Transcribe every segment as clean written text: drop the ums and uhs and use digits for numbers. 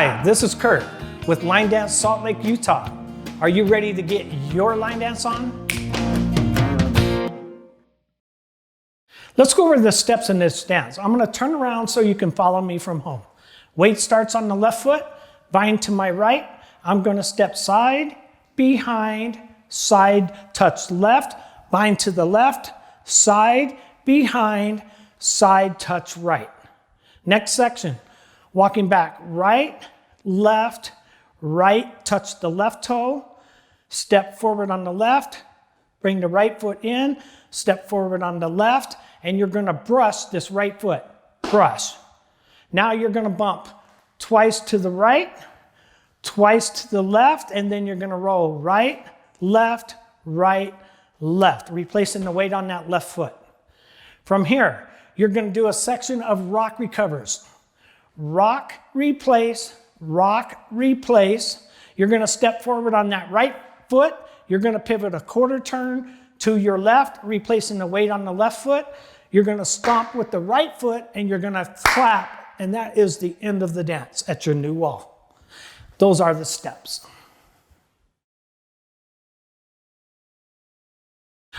Hi, this is Kirk with Line Dance Salt Lake, Utah. Are you ready to get your line dance on? Let's go over the steps in this dance. I'm going to turn around so you can follow me from home. Weight starts on the left foot, bind to my right. I'm going to step side, behind, side, touch left, bind to the left, side, behind, side, touch right. Next section, walking back, right, touch the left toe, step forward on the left, bring the right foot in, step forward on the left, and you're going to brush this right foot. Brush. Now you're going to bump twice to the right, twice to the left, and then you're going to roll right, left, replacing the weight on that left foot. From here, you're going to do a section of rock recovers. Rock, replace, rock, replace. You're going to step forward on that right foot. You're going to pivot a quarter turn to your left, replacing the weight on the left foot. You're going to stomp with the right foot and you're going to clap, and that is the end of the dance at your new wall. Those are the steps.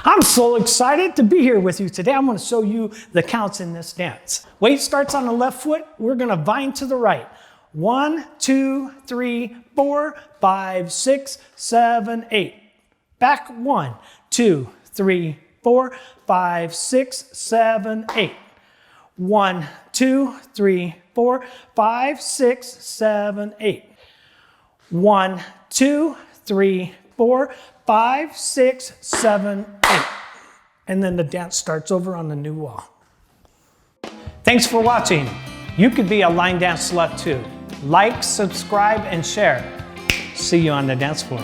I'm so excited to be here with you today. I'm going to show you the counts in this dance. Weight starts on the left foot. We're going to bind to the right. 1, 2, 3, 4, 5, 6, 7, 8. Back 1, 2, 3, 4, 5, 6, 7, 8. 1, 2, 3, 4, 5, 6, 7, 8. 1, 2, 3, 4, 5, 6, 7, 8. And then the dance starts over on the new wall. Thanks for watching. You could be a line dance slut too. Like, subscribe, and share. See you on the dance floor.